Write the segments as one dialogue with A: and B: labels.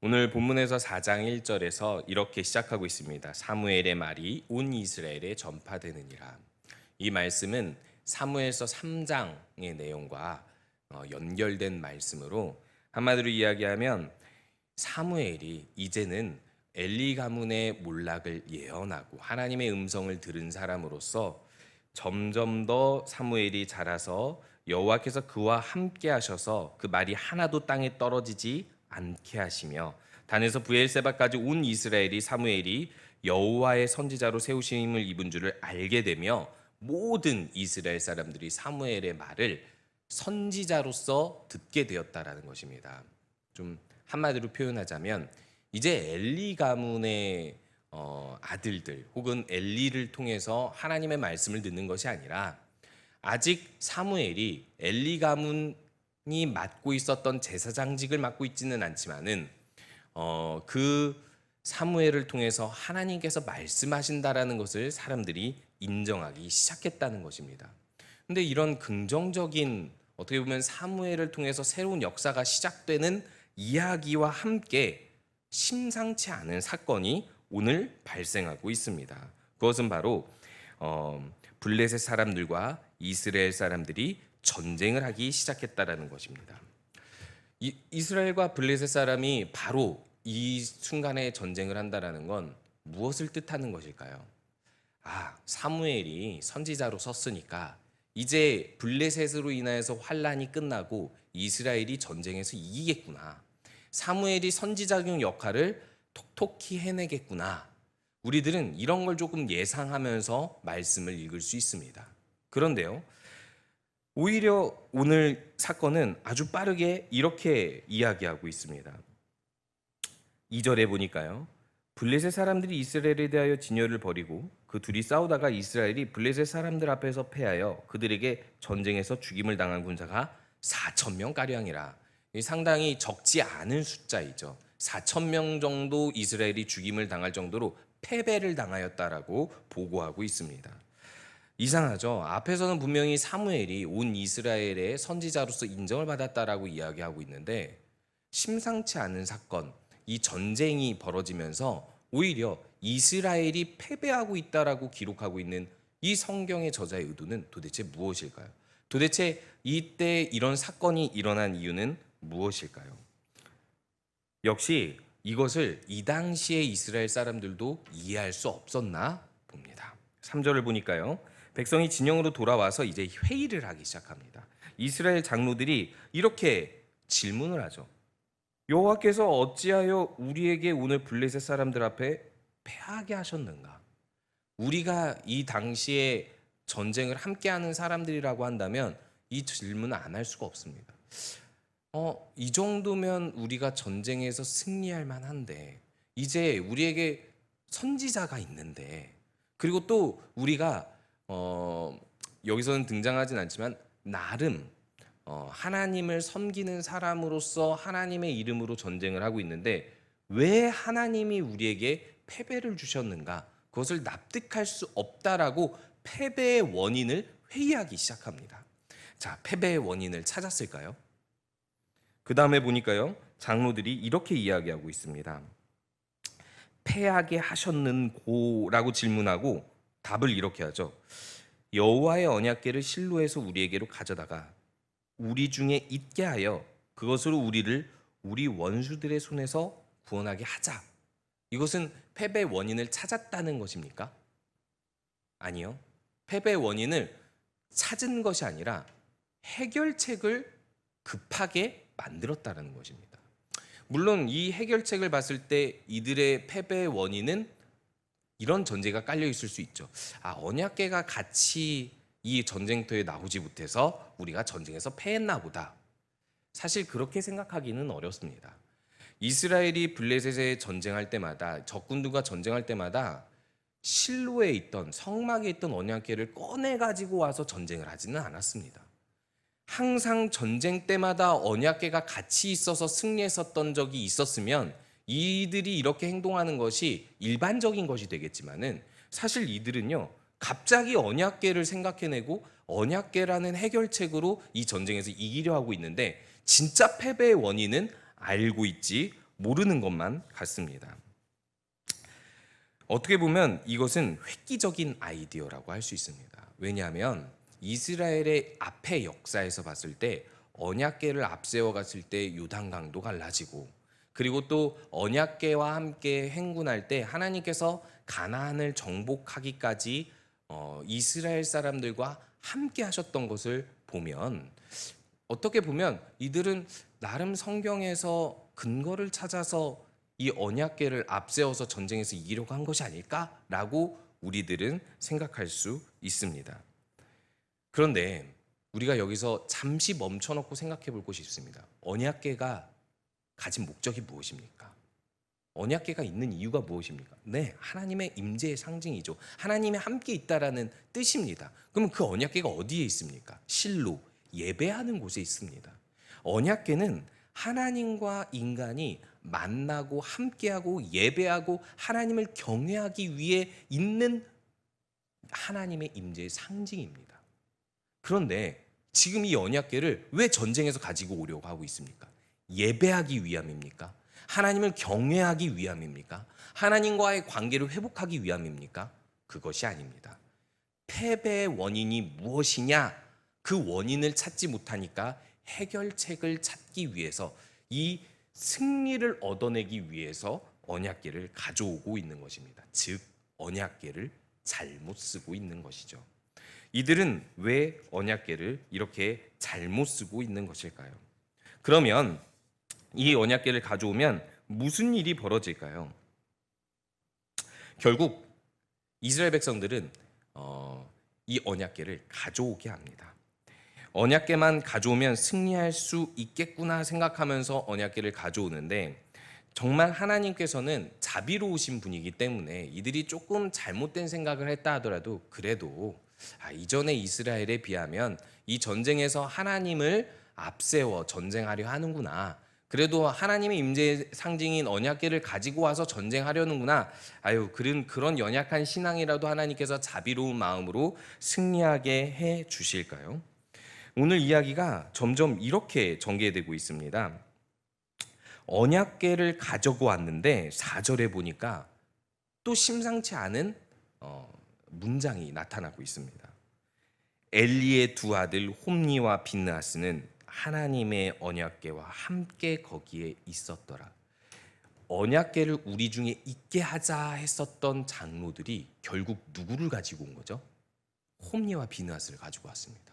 A: 오늘 본문에서 4장 1절에서 이렇게 시작하고 있습니다. 사무엘의 말이 온 이스라엘에 전파되느니라. 이 말씀은 사무엘서 3장의 내용과 연결된 말씀으로 한마디로 이야기하면 사무엘이 이제는 엘리 가문의 몰락을 예언하고 하나님의 음성을 들은 사람으로서 점점 더 사무엘이 자라서 여호와께서 그와 함께 하셔서 그 말이 하나도 땅에 떨어지지 않게 하시며 단에서 브엘세바까지 온 이스라엘이 사무엘이 여호와의 선지자로 세우심을 입은 줄을 알게 되며 모든 이스라엘 사람들이 사무엘의 말을 선지자로서 듣게 되었다라는 것입니다. 좀 한마디로 표현하자면 이제 엘리 가문의 아들들 혹은 엘리를 통해서 하나님의 말씀을 듣는 것이 아니라 아직 사무엘이 엘리 가문이 맡고 있었던 제사장직을 맡고 있지는 않지만은 그 사무엘을 통해서 하나님께서 말씀하신다라는 것을 사람들이 인정하기 시작했다는 것입니다. 근데 이런 긍정적인 어떻게 보면 사무엘을 통해서 새로운 역사가 시작되는 이야기와 함께 심상치 않은 사건이 오늘 발생하고 있습니다. 그것은 바로 블레셋 사람들과 이스라엘 사람들이 전쟁을 하기 시작했다라는 것입니다. 이스라엘과 블레셋 사람이 바로 이 순간에 전쟁을 한다라는 건 무엇을 뜻하는 것일까요? 사무엘이 선지자로 섰으니까 이제 블레셋으로 인하여서 환란이 끝나고 이스라엘이 전쟁에서 이기겠구나. 사무엘이 선지자용 역할을 톡톡히 해내겠구나. 우리들은 이런 걸 조금 예상하면서 말씀을 읽을 수 있습니다. 그런데요, 오히려 오늘 사건은 아주 빠르게 이렇게 이야기하고 있습니다. 2절에 보니까요, 블레셋 사람들이 이스라엘에 대하여 진열을 벌이고 그 둘이 싸우다가 이스라엘이 블레셋 사람들 앞에서 패하여 그들에게 전쟁에서 죽임을 당한 군사가 4,000명가량이라. 상당히 적지 않은 숫자이죠. 4,000명 정도 이스라엘이 죽임을 당할 정도로 패배를 당하였다라고 보고하고 있습니다. 이상하죠. 앞에서는 분명히 사무엘이 온 이스라엘의 선지자로서 인정을 받았다라고 이야기하고 있는데 심상치 않은 사건, 이 전쟁이 벌어지면서 오히려 이스라엘이 패배하고 있다라고 기록하고 있는 이 성경의 저자의 의도는 도대체 무엇일까요? 도대체 이때 이런 사건이 일어난 이유는 무엇일까요? 역시 이것을 이 당시의 이스라엘 사람들도 이해할 수 없었나 봅니다. 3절을 보니까요, 백성이 진영으로 돌아와서 이제 회의를 하기 시작합니다. 이스라엘 장로들이 이렇게 질문을 하죠. 여호와께서 어찌하여 우리에게 오늘 블레셋 사람들 앞에 패하게 하셨는가? 우리가 이 당시에 전쟁을 함께하는 사람들이라고 한다면 이 질문을 안 할 수가 없습니다. 이 정도면 우리가 전쟁에서 승리할 만한데 이제 우리에게 선지자가 있는데 그리고 또 우리가 여기서는 등장하진 않지만 나름 하나님을 섬기는 사람으로서 하나님의 이름으로 전쟁을 하고 있는데 왜 하나님이 우리에게 패배를 주셨는가? 그것을 납득할 수 없다라고 패배의 원인을 회의하기 시작합니다. 자, 패배의 원인을 찾았을까요? 그 다음에 보니까요, 장로들이 이렇게 이야기하고 있습니다. 패하게 하셨는고라고 질문하고 답을 이렇게 하죠. 여호와의 언약궤를 실로에서 우리에게로 가져다가 우리 중에 있게 하여 그것으로 우리를 우리 원수들의 손에서 구원하게 하자. 이것은 패배의 원인을 찾았다는 것입니까? 아니요. 패배의 원인을 찾은 것이 아니라 해결책을 급하게 만들었다는 것입니다. 물론 이 해결책을 봤을 때 이들의 패배의 원인은 이런 전제가 깔려 있을 수 있죠. 언약궤가 같이 이 전쟁터에 나오지 못해서 우리가 전쟁에서 패했나 보다. 사실 그렇게 생각하기는 어렵습니다. 이스라엘이 블레셋에 전쟁할 때마다 적군들과 전쟁할 때마다 실로에 있던 성막에 있던 언약궤를 꺼내 가지고 와서 전쟁을 하지는 않았습니다. 항상 전쟁 때마다 언약궤가 같이 있어서 승리했었던 적이 있었으면 이들이 이렇게 행동하는 것이 일반적인 것이 되겠지만은 사실 이들은요, 갑자기 언약궤를 생각해내고 언약궤라는 해결책으로 이 전쟁에서 이기려 하고 있는데 진짜 패배의 원인은 알고 있지 모르는 것만 같습니다. 어떻게 보면 이것은 획기적인 아이디어라고 할 수 있습니다. 왜냐하면 이스라엘의 앞의 역사에서 봤을 때 언약궤를 앞세워 갔을 때 요단강도 갈라지고, 그리고 또 언약궤와 함께 행군할 때 하나님께서 가나안을 정복하기까지 이스라엘 사람들과 함께 하셨던 것을 보면, 어떻게 보면 이들은 나름 성경에서 근거를 찾아서 이 언약궤를 앞세워서 전쟁에서 이기려고 한 것이 아닐까라고 우리들은 생각할 수 있습니다. 그런데 우리가 여기서 잠시 멈춰놓고 생각해 볼 것이 있습니다. 언약궤가 가진 목적이 무엇입니까? 언약궤가 있는 이유가 무엇입니까? 네, 하나님의 임재의 상징이죠. 하나님이 함께 있다라는 뜻입니다. 그럼 그 언약궤가 어디에 있습니까? 실로, 예배하는 곳에 있습니다. 언약궤는 하나님과 인간이 만나고 함께하고 예배하고 하나님을 경외하기 위해 있는 하나님의 임재의 상징입니다. 그런데 지금 이 언약궤를 왜 전쟁에서 가지고 오려고 하고 있습니까? 예배하기 위함입니까? 하나님을 경외하기 위함입니까? 하나님과의 관계를 회복하기 위함입니까? 그것이 아닙니다. 패배의 원인이 무엇이냐? 그 원인을 찾지 못하니까 해결책을 찾기 위해서, 이 승리를 얻어내기 위해서 언약궤를 가져오고 있는 것입니다. 즉 언약궤를 잘못 쓰고 있는 것이죠. 이들은 왜 언약궤를 이렇게 잘못 쓰고 있는 것일까요? 그러면 이 언약궤를 가져오면 무슨 일이 벌어질까요? 결국 이스라엘 백성들은 이 언약궤를 가져오게 합니다. 언약궤만 가져오면 승리할 수 있겠구나 생각하면서 언약궤를 가져오는데, 정말 하나님께서는 자비로우신 분이기 때문에 이들이 조금 잘못된 생각을 했다 하더라도 그래도 이전의 이스라엘에 비하면 이 전쟁에서 하나님을 앞세워 전쟁하려 하는구나, 그래도 하나님의 임재의 상징인 언약궤를 가지고 와서 전쟁하려는구나, 그런 연약한 신앙이라도 하나님께서 자비로운 마음으로 승리하게 해 주실까요? 오늘 이야기가 점점 이렇게 전개되고 있습니다. 언약궤를 가지고 왔는데 4절에 보니까 또 심상치 않은 문장이 나타나고 있습니다. 엘리의 두 아들 홈니와 빈느하스는 하나님의 언약궤와 함께 거기에 있었더라. 언약궤를 우리 중에 있게 하자 했었던 장로들이 결국 누구를 가지고 온 거죠? 홈니와 빈느하스를 가지고 왔습니다.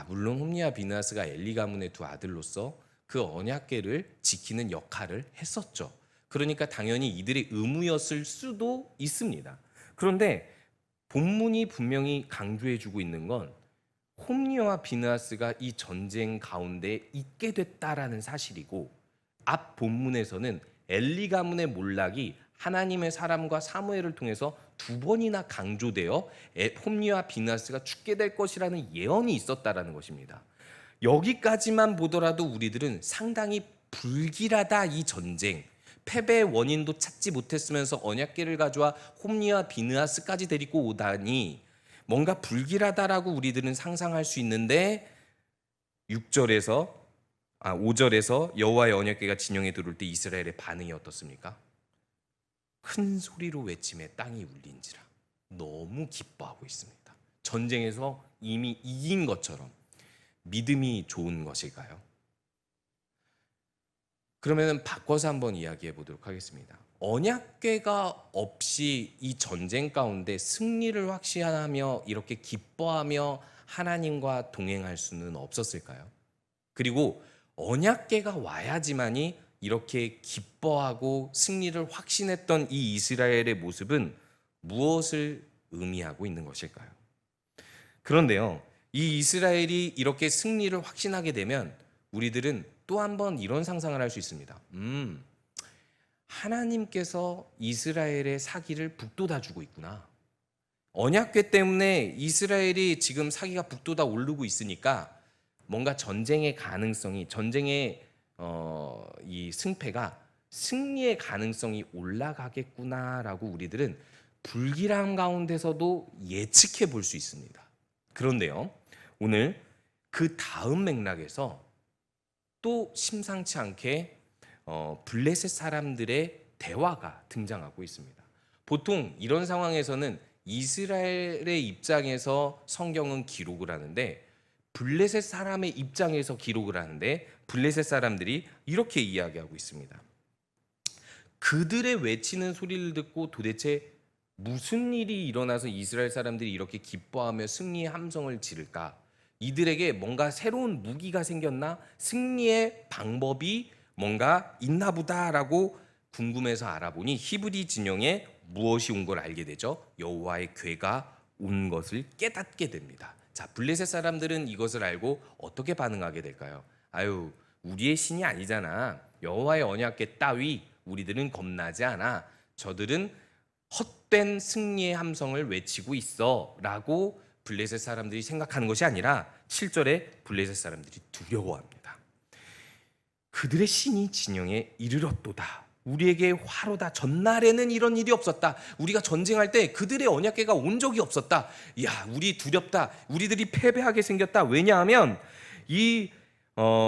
A: 물론 홈니와 빈느하스가 엘리 가문의 두 아들로서 그 언약궤를 지키는 역할을 했었죠. 그러니까 당연히 이들의 의무였을 수도 있습니다. 그런데 본문이 분명히 강조해주고 있는 건 홈니와 빈느하스가 이 전쟁 가운데 있게 됐다라는 사실이고, 앞 본문에서는 엘리 가문의 몰락이 하나님의 사람과 사무엘을 통해서 두 번이나 강조되어 홈니와 빈느하스가 죽게 될 것이라는 예언이 있었다라는 것입니다. 여기까지만 보더라도 우리들은 상당히 불길하다, 이 전쟁. 패배의 원인도 찾지 못했으면서 언약궤를 가져와 홈니와 빈느하스까지 데리고 오다니 뭔가 불길하다라고 우리들은 상상할 수 있는데, 5절에서 여호와의 언약궤가 진영에 들어올 때 이스라엘의 반응이 어떻습니까? 큰 소리로 외침에 땅이 울린지라. 너무 기뻐하고 있습니다. 전쟁에서 이미 이긴 것처럼. 믿음이 좋은 것일까요? 그러면 바꿔서 한번 이야기해 보도록 하겠습니다. 언약궤가 없이 이 전쟁 가운데 승리를 확신하며 이렇게 기뻐하며 하나님과 동행할 수는 없었을까요? 그리고 언약궤가 와야지만이 이렇게 기뻐하고 승리를 확신했던 이 이스라엘의 모습은 무엇을 의미하고 있는 것일까요? 그런데요, 이 이스라엘이 이렇게 승리를 확신하게 되면 우리들은 또 한 번 이런 상상을 할 수 있습니다. 하나님께서 이스라엘의 사기를 북돋아주고 있구나. 언약궤 때문에 이스라엘이 지금 사기가 북돋아 오르고 있으니까 뭔가 전쟁의 가능성이, 전쟁의 이 승패가 승리의 가능성이 올라가겠구나라고 우리들은 불길함 가운데서도 예측해 볼 수 있습니다. 그런데요, 오늘 그 다음 맥락에서 또 심상치 않게 블레셋 사람들의 대화가 등장하고 있습니다. 보통 이런 상황에서는 이스라엘의 입장에서 성경은 기록을 하는데 블레셋 사람의 입장에서 기록을 하는데 블레셋 사람들이 이렇게 이야기하고 있습니다. 그들의 외치는 소리를 듣고 도대체 무슨 일이 일어나서 이스라엘 사람들이 이렇게 기뻐하며 승리의 함성을 지를까? 이들에게 뭔가 새로운 무기가 생겼나? 승리의 방법이 뭔가 있나 보다라고 궁금해서 알아보니 히브리 진영에 무엇이 온 걸 알게 되죠. 여호와의 궤가 온 것을 깨닫게 됩니다. 자, 블레셋 사람들은 이것을 알고 어떻게 반응하게 될까요? 아유, 우리의 신이 아니잖아. 여호와의 언약궤 따위 우리들은 겁나지 않아. 저들은 헛된 승리의 함성을 외치고 있어 라고 블레셋 사람들이 생각하는 것이 아니라 7절에 블레셋 사람들이 두려워합니다. 그들의 신이 진영에 이르렀도다. 우리에게 화로다. 전날에는 이런 일이 없었다. 우리가 전쟁할 때 그들의 언약궤가 온 적이 없었다. 야, 우리 두렵다. 우리들이 패배하게 생겼다. 왜냐하면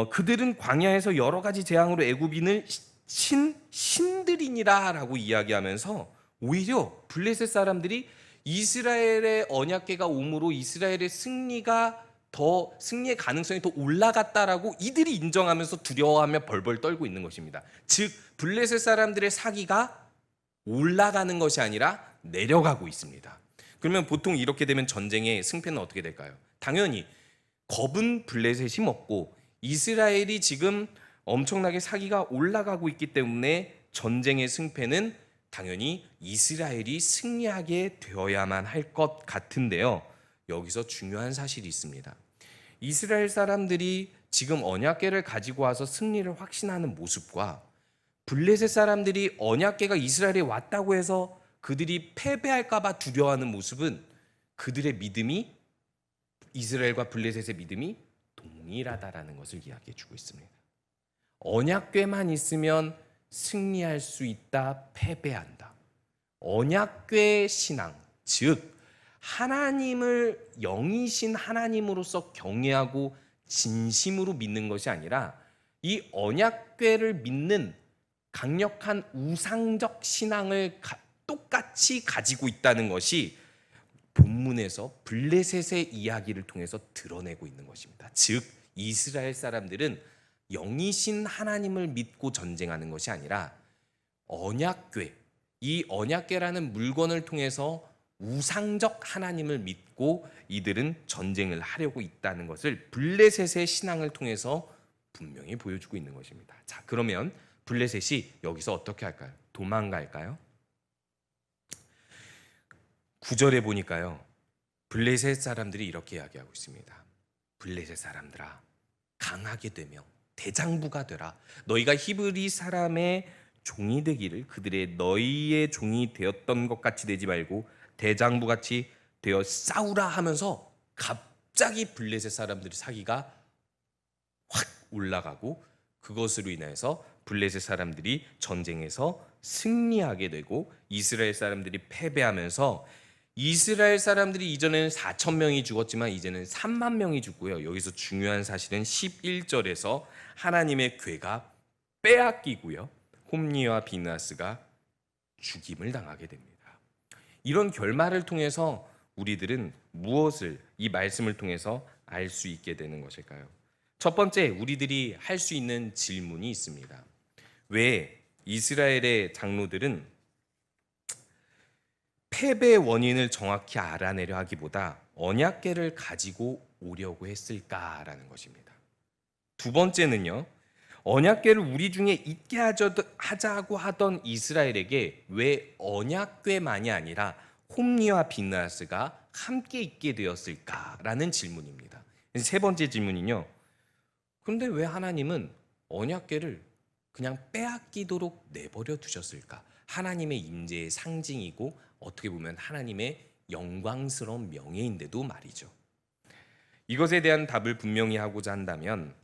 A: 그들은 광야에서 여러 가지 재앙으로 애굽인을 신들이니라라고 이야기하면서 오히려 블레셋 사람들이 이스라엘의 언약궤가 옴으로 이스라엘의 승리의 가능성이 더 올라갔다라고 이들이 인정하면서 두려워하며 벌벌 떨고 있는 것입니다. 즉 블레셋 사람들의 사기가 올라가는 것이 아니라 내려가고 있습니다. 그러면 보통 이렇게 되면 전쟁의 승패는 어떻게 될까요? 당연히 겁은 블레셋이 먹고 이스라엘이 지금 엄청나게 사기가 올라가고 있기 때문에 전쟁의 승패는 당연히 이스라엘이 승리하게 되어야만 할 것 같은데요. 여기서 중요한 사실이 있습니다. 이스라엘 사람들이 지금 언약궤를 가지고 와서 승리를 확신하는 모습과 블레셋 사람들이 언약궤가 이스라엘에 왔다고 해서 그들이 패배할까 봐 두려워하는 모습은 그들의 믿음이 이스라엘과 블레셋의 믿음이 동일하다라는 것을 이야기해 주고 있습니다. 언약궤만 있으면 승리할 수 있다, 패배한다. 언약궤 신앙, 즉 하나님을 영이신 하나님으로서 경외하고 진심으로 믿는 것이 아니라 이 언약궤를 믿는 강력한 우상적 신앙을 똑같이 가지고 있다는 것이 본문에서 블레셋의 이야기를 통해서 드러내고 있는 것입니다. 즉 이스라엘 사람들은 영이신 하나님을 믿고 전쟁하는 것이 아니라 언약궤, 이 언약궤라는 물건을 통해서 우상적 하나님을 믿고 이들은 전쟁을 하려고 있다는 것을 블레셋의 신앙을 통해서 분명히 보여주고 있는 것입니다. 자, 그러면 블레셋이 여기서 어떻게 할까요? 도망갈까요? 9절에 보니까요, 블레셋 사람들이 이렇게 이야기하고 있습니다. 블레셋 사람들아, 강하게 되며 대장부가 되라. 너희가 히브리 사람의 종이 되기를 그들의 너희의 종이 되었던 것 같이 되지 말고 대장부 같이 되어 싸우라 하면서 갑자기 블레셋 사람들의 사기가 확 올라가고 그것으로 인해서 블레셋 사람들이 전쟁에서 승리하게 되고 이스라엘 사람들이 패배하면서 이스라엘 사람들이 이전에는 4천 명이 죽었지만 이제는 3만 명이 죽고요. 여기서 중요한 사실은 11절에서 하나님의 궤가 빼앗기고요. 홈리와 비나스가 죽임을 당하게 됩니다. 이런 결말을 통해서 우리들은 무엇을 이 말씀을 통해서 알 수 있게 되는 것일까요? 첫 번째, 우리들이 할 수 있는 질문이 있습니다. 왜 이스라엘의 장로들은 패배의 원인을 정확히 알아내려 하기보다 언약궤를 가지고 오려고 했을까라는 것입니다. 두 번째는요, 언약궤를 우리 중에 있게 하자고 하던 이스라엘에게 왜 언약궤만이 아니라 홈리와 비나스가 함께 있게 되었을까라는 질문입니다. 세 번째 질문은요, 그런데 왜 하나님은 언약궤를 그냥 빼앗기도록 내버려 두셨을까? 하나님의 임재의 상징이고 어떻게 보면 하나님의 영광스러운 명예인데도 말이죠. 이것에 대한 답을 분명히 하고자 한다면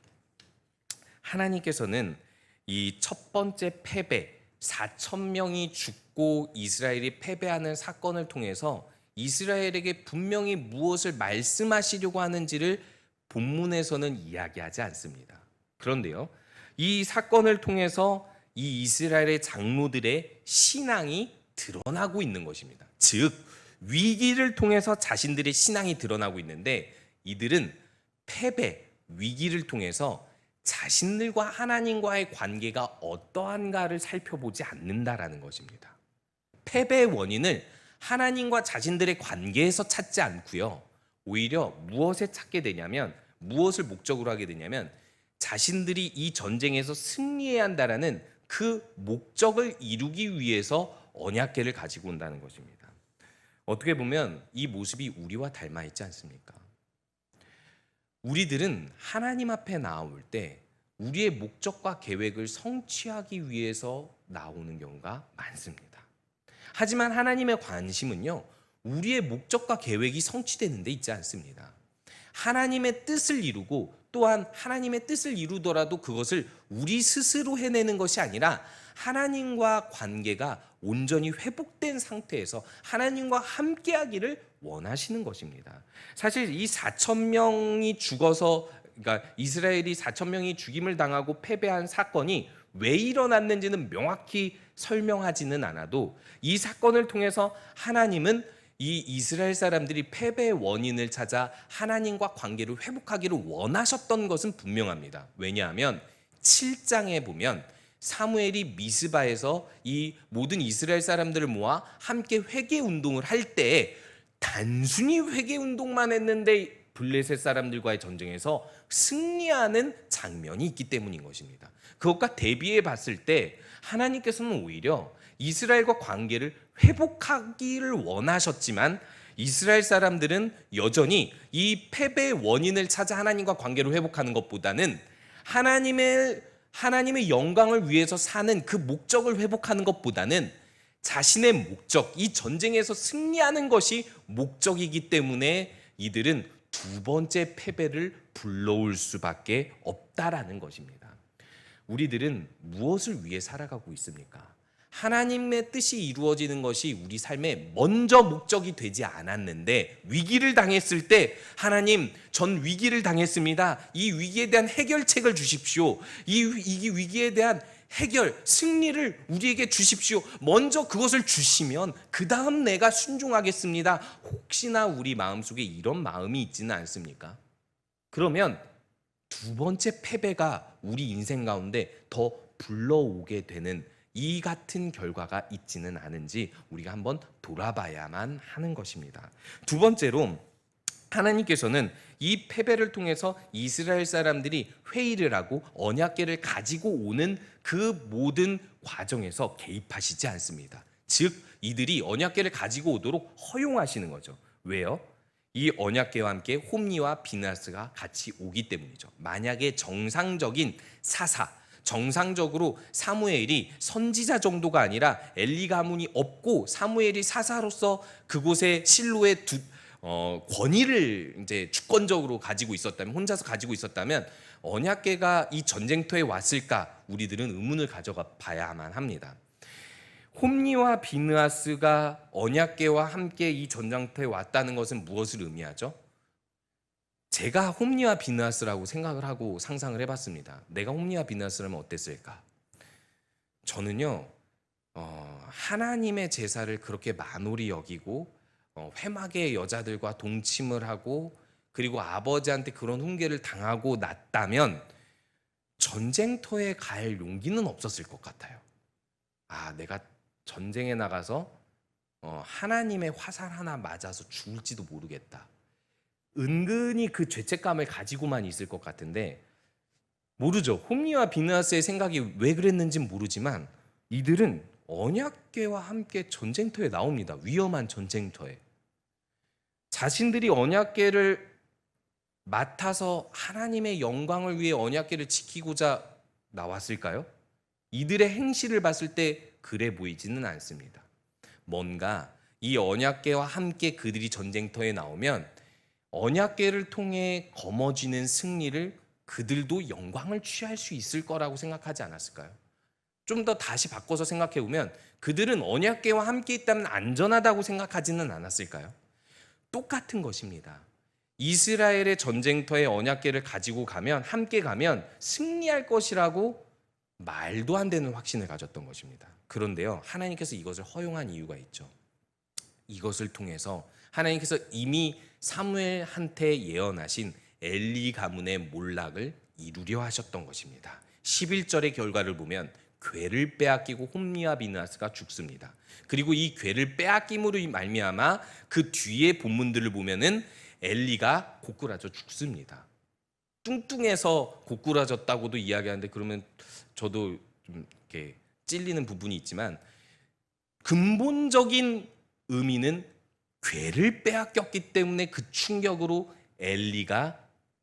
A: 하나님께서는 이 첫 번째 패배, 4천 명이 죽고 이스라엘이 패배하는 사건을 통해서 이스라엘에게 분명히 무엇을 말씀하시려고 하는지를 본문에서는 이야기하지 않습니다. 그런데요, 이 사건을 통해서 이 이스라엘의 장로들의 신앙이 드러나고 있는 것입니다. 즉 위기를 통해서 자신들의 신앙이 드러나고 있는데 이들은 패배, 위기를 통해서 자신들과 하나님과의 관계가 어떠한가를 살펴보지 않는다라는 것입니다. 패배의 원인을 하나님과 자신들의 관계에서 찾지 않고요. 오히려 무엇에 찾게 되냐면, 무엇을 목적으로 하게 되냐면 자신들이 이 전쟁에서 승리해야 한다라는 그 목적을 이루기 위해서 언약궤를 가지고 온다는 것입니다. 어떻게 보면 이 모습이 우리와 닮아 있지 않습니까? 우리들은 하나님 앞에 나올 때 우리의 목적과 계획을 성취하기 위해서 나오는 경우가 많습니다. 하지만 하나님의 관심은요, 우리의 목적과 계획이 성취되는 데 있지 않습니다. 하나님의 뜻을 이루고 또한 하나님의 뜻을 이루더라도 그것을 우리 스스로 해내는 것이 아니라 하나님과 관계가 온전히 회복된 상태에서 하나님과 함께하기를 원하시는 것입니다. 사실 이 4천 명이 죽어서, 그러니까 이스라엘이 4천 명이 죽임을 당하고 패배한 사건이 왜 일어났는지는 명확히 설명하지는 않아도 이 사건을 통해서 하나님은 이 이스라엘 사람들이 패배의 원인을 찾아 하나님과 관계를 회복하기를 원하셨던 것은 분명합니다. 왜냐하면 7장에 보면 사무엘이 미스바에서 이 모든 이스라엘 사람들을 모아 함께 회개 운동을 할 때 단순히 회개 운동만 했는데 블레셋 사람들과의 전쟁에서 승리하는 장면이 있기 때문인 것입니다. 그것과 대비해 봤을 때 하나님께서는 오히려 이스라엘과 관계를 회복하기를 원하셨지만 이스라엘 사람들은 여전히 이 패배의 원인을 찾아 하나님과 관계를 회복하는 것보다는 하나님의 영광을 위해서 사는 그 목적을 회복하는 것보다는 자신의 목적, 이 전쟁에서 승리하는 것이 목적이기 때문에 이들은 두 번째 패배를 불러올 수밖에 없다라는 것입니다. 우리들은 무엇을 위해 살아가고 있습니까? 하나님의 뜻이 이루어지는 것이 우리 삶의 먼저 목적이 되지 않았는데 위기를 당했을 때 하나님, 전 위기를 당했습니다. 이 위기에 대한 해결책을 주십시오. 이 위기에 대한 해결, 승리를 우리에게 주십시오. 먼저 그것을 주시면 그 다음 내가 순종하겠습니다. 혹시나 우리 마음속에 이런 마음이 있지는 않습니까? 그러면 두 번째 패배가 우리 인생 가운데 더 불러오게 되는 이 같은 결과가 있지는 않은지 우리가 한번 돌아봐야만 하는 것입니다. 두 번째로 하나님께서는 이 패배를 통해서 이스라엘 사람들이 회의를 하고 언약궤를 가지고 오는 그 모든 과정에서 개입하시지 않습니다. 즉 이들이 언약궤를 가지고 오도록 허용하시는 거죠. 왜요? 이 언약궤와 함께 홈리와 비느하스가 같이 오기 때문이죠. 만약에 정상적인 사사, 정상적으로 사무엘이 선지자 정도가 아니라 엘리 가문이 없고 사무엘이 사사로서 그곳에 실로의 권위를 이제 주권적으로 가지고 있었다면, 혼자서 가지고 있었다면 언약궤가 이 전쟁터에 왔을까 우리들은 의문을 가져가 봐야만 합니다. 홈리와 비느하스가 언약궤와 함께 이 전쟁터에 왔다는 것은 무엇을 의미하죠? 제가 홈리와 비느하스라고 생각을 하고 상상을 해봤습니다. 내가 홈리와 비느하스라면 어땠을까? 저는요, 하나님의 제사를 그렇게 만홀히 여기고 회막의 여자들과 동침을 하고 그리고 아버지한테 그런 훈계를 당하고 났다면 전쟁터에 갈 용기는 없었을 것 같아요. 내가 전쟁에 나가서 하나님의 화살 하나 맞아서 죽을지도 모르겠다. 은근히 그 죄책감을 가지고만 있을 것 같은데 모르죠. 홈리와 비느하스의 생각이 왜 그랬는지는 모르지만 이들은 언약궤와 함께 전쟁터에 나옵니다. 위험한 전쟁터에. 자신들이 언약궤를 맡아서 하나님의 영광을 위해 언약궤를 지키고자 나왔을까요? 이들의 행실을 봤을 때 그래 보이지는 않습니다. 뭔가 이 언약궤와 함께 그들이 전쟁터에 나오면 언약궤를 통해 거머쥐는 승리를 그들도 영광을 취할 수 있을 거라고 생각하지 않았을까요? 좀 더 다시 바꿔서 생각해 보면 그들은 언약궤와 함께 있다면 안전하다고 생각하지는 않았을까요? 똑같은 것입니다. 이스라엘의 전쟁터에 언약궤를 가지고 가면, 함께 가면 승리할 것이라고 말도 안 되는 확신을 가졌던 것입니다. 그런데요, 하나님께서 이것을 허용한 이유가 있죠. 이것을 통해서 하나님께서 이미 사무엘한테 예언하신 엘리 가문의 몰락을 이루려 하셨던 것입니다. 11절의 결과를 보면 궤를 빼앗기고 홈리와 비느하스가 죽습니다. 그리고 이 궤를 빼앗김으로 말미암아 그 뒤에 본문들을 보면은 엘리가 고꾸라져 죽습니다. 뚱뚱해서 고꾸라졌다고도 이야기하는데, 그러면 저도 좀 이렇게 찔리는 부분이 있지만, 근본적인 의미는 궤를 빼앗겼기 때문에 그 충격으로 엘리가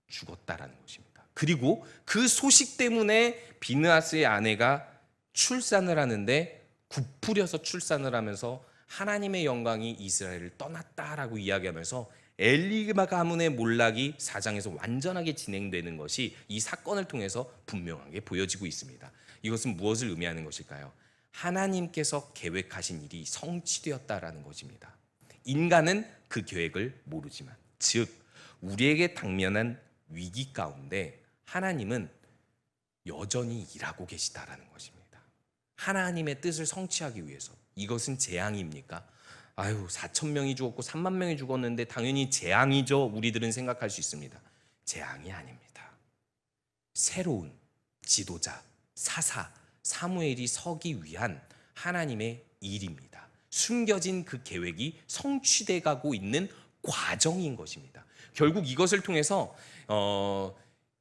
A: 죽었다라는 것입니다. 그리고 그 소식 때문에 비느하스의 아내가 출산을 하는데 부풀려서 출산을 하면서 하나님의 영광이 이스라엘을 떠났다라고 이야기하면서 엘리 가문의 몰락이 4장에서 완전하게 진행되는 것이 이 사건을 통해서 분명하게 보여지고 있습니다. 이것은 무엇을 의미하는 것일까요? 하나님께서 계획하신 일이 성취되었다라는 것입니다. 인간은 그 계획을 모르지만, 즉 우리에게 당면한 위기 가운데 하나님은 여전히 일하고 계시다라는 것입니다. 하나님의 뜻을 성취하기 위해서. 이것은 재앙입니까? 4천 명이 죽었고 3만 명이 죽었는데 당연히 재앙이죠. 우리들은 생각할 수 있습니다. 재앙이 아닙니다. 새로운 지도자, 사사, 사무엘이 서기 위한 하나님의 일입니다. 숨겨진 그 계획이 성취돼 가고 있는 과정인 것입니다. 결국 이것을 통해서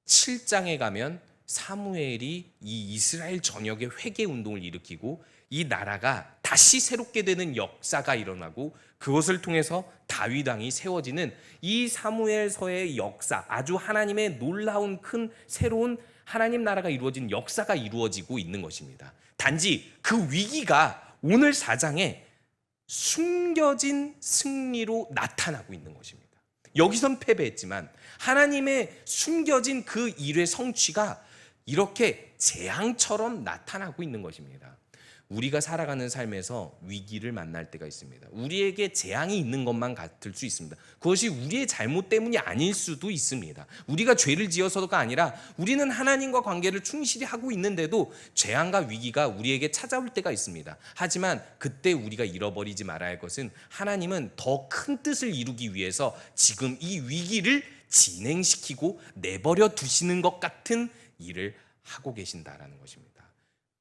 A: 7장에 가면 사무엘이 이 이스라엘 전역에 회개 운동을 일으키고 이 나라가 다시 새롭게 되는 역사가 일어나고, 그것을 통해서 다윗 왕이 세워지는 이 사무엘서의 역사, 아주 하나님의 놀라운 큰 새로운 하나님 나라가 이루어진 역사가 이루어지고 있는 것입니다. 단지 그 위기가 오늘 4장에 숨겨진 승리로 나타나고 있는 것입니다. 여기선 패배했지만 하나님의 숨겨진 그 일의 성취가 이렇게 재앙처럼 나타나고 있는 것입니다. 우리가 살아가는 삶에서 위기를 만날 때가 있습니다. 우리에게 재앙이 있는 것만 같을 수 있습니다. 그것이 우리의 잘못 때문이 아닐 수도 있습니다. 우리가 죄를 지어서가 아니라 우리는 하나님과 관계를 충실히 하고 있는데도 재앙과 위기가 우리에게 찾아올 때가 있습니다. 하지만 그때 우리가 잃어버리지 말아야 할 것은, 하나님은 더 큰 뜻을 이루기 위해서 지금 이 위기를 진행시키고 내버려 두시는 것 같은 일을 하고 계신다라는 것입니다.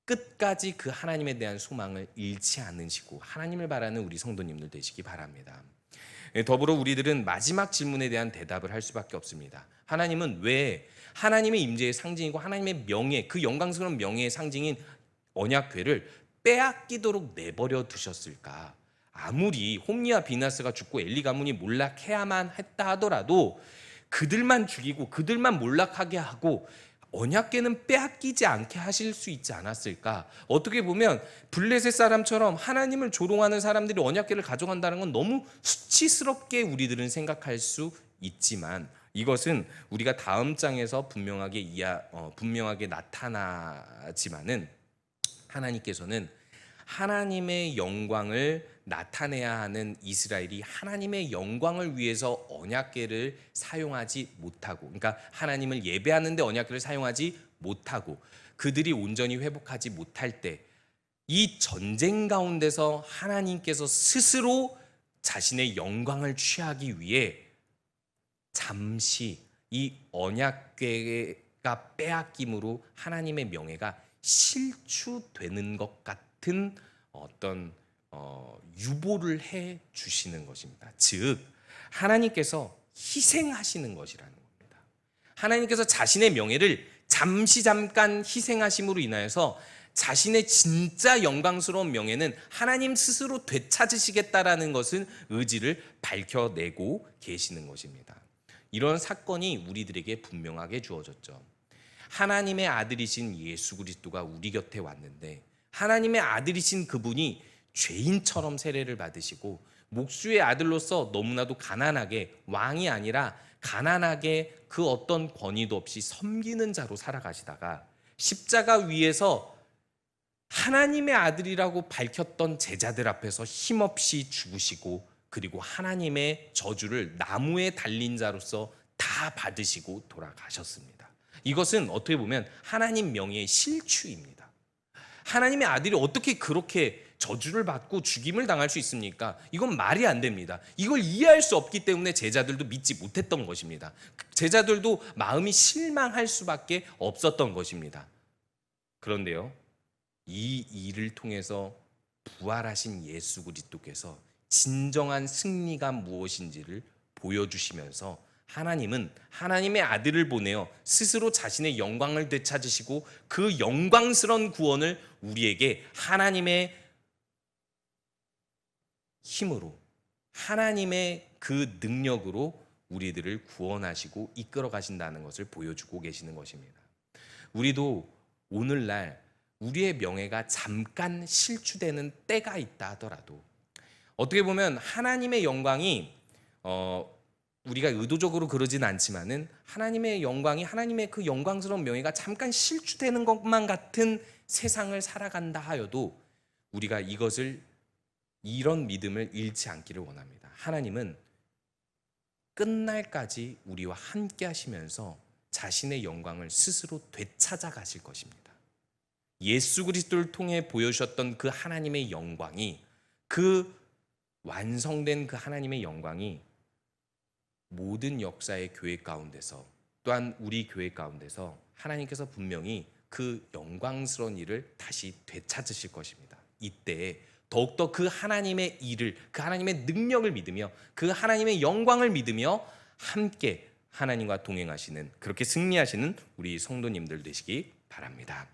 A: 끝까지 그 하나님에 대한 소망을 잃지 않으시고 하나님을 바라는 우리 성도님들 되시기 바랍니다. 더불어 우리들은 마지막 질문에 대한 대답을 할 수밖에 없습니다. 하나님은 왜 하나님의 임재의 상징이고 하나님의 명예, 그 영광스러운 명예의 상징인 언약궤를 빼앗기도록 내버려 두셨을까? 아무리 홈리와 비나스가 죽고 엘리 가문이 몰락해야만 했다 하더라도 그들만 죽이고 그들만 몰락하게 하고 언약궤는 빼앗기지 않게 하실 수 있지 않았을까? 어떻게 보면 블레셋 사람처럼 하나님을 조롱하는 사람들이 언약궤를 가져간다는 건 너무 수치스럽게 우리들은 생각할 수 있지만, 이것은 우리가 다음 장에서 분명하게 나타나지만은, 하나님께서는 하나님의 영광을 나타내야 하는 이스라엘이 하나님의 영광을 위해서 언약궤를 사용하지 못하고, 그러니까 하나님을 예배하는데 언약궤를 사용하지 못하고 그들이 온전히 회복하지 못할 때, 이 전쟁 가운데서 하나님께서 스스로 자신의 영광을 취하기 위해 잠시 이 언약궤가 빼앗김으로 하나님의 명예가 실추되는 것 같은 어떤 유보를 해 주시는 것입니다. 즉 하나님께서 희생하시는 것이라는 겁니다. 하나님께서 자신의 명예를 잠깐 희생하심으로 인하여서 자신의 진짜 영광스러운 명예는 하나님 스스로 되찾으시겠다라는 것은 의지를 밝혀내고 계시는 것입니다. 이런 사건이 우리들에게 분명하게 주어졌죠. 하나님의 아들이신 예수 그리스도가 우리 곁에 왔는데, 하나님의 아들이신 그분이 죄인처럼 세례를 받으시고 목수의 아들로서 너무나도 가난하게, 왕이 아니라 가난하게 그 어떤 권위도 없이 섬기는 자로 살아가시다가 십자가 위에서 하나님의 아들이라고 밝혔던 제자들 앞에서 힘없이 죽으시고, 그리고 하나님의 저주를 나무에 달린 자로서 다 받으시고 돌아가셨습니다. 이것은 어떻게 보면 하나님 명예의 실추입니다. 하나님의 아들이 어떻게 그렇게 저주를 받고 죽임을 당할 수 있습니까? 이건 말이 안 됩니다. 이걸 이해할 수 없기 때문에 제자들도 믿지 못했던 것입니다. 제자들도 마음이 실망할 수밖에 없었던 것입니다. 그런데요, 이 일을 통해서 부활하신 예수 그리스도께서 진정한 승리가 무엇인지를 보여주시면서 하나님은 하나님의 아들을 보내어 스스로 자신의 영광을 되찾으시고 그 영광스러운 구원을 우리에게 하나님의 힘으로, 하나님의 그 능력으로 우리들을 구원하시고 이끌어 가신다는 것을 보여주고 계시는 것입니다. 우리도 오늘날 우리의 명예가 잠깐 실추되는 때가 있다 하더라도, 어떻게 보면 하나님의 영광이 우리가 의도적으로 그러진 않지만은 하나님의 영광이, 하나님의 그 영광스러운 명예가 잠깐 실추되는 것만 같은 세상을 살아간다 하여도 우리가 이런 믿음을 잃지 않기를 원합니다. 하나님은 끝날까지 우리와 함께 하시면서 자신의 영광을 스스로 되찾아 가실 것입니다. 예수 그리스도를 통해 보여주셨던 그 하나님의 영광이, 그 완성된 그 하나님의 영광이 모든 역사의 교회 가운데서, 또한 우리 교회 가운데서 하나님께서 분명히 그 영광스러운 일을 다시 되찾으실 것입니다. 이때 더욱더 그 하나님의 일을, 그 하나님의 능력을 믿으며 그 하나님의 영광을 믿으며 함께 하나님과 동행하시는, 그렇게 승리하시는 우리 성도님들 되시기 바랍니다.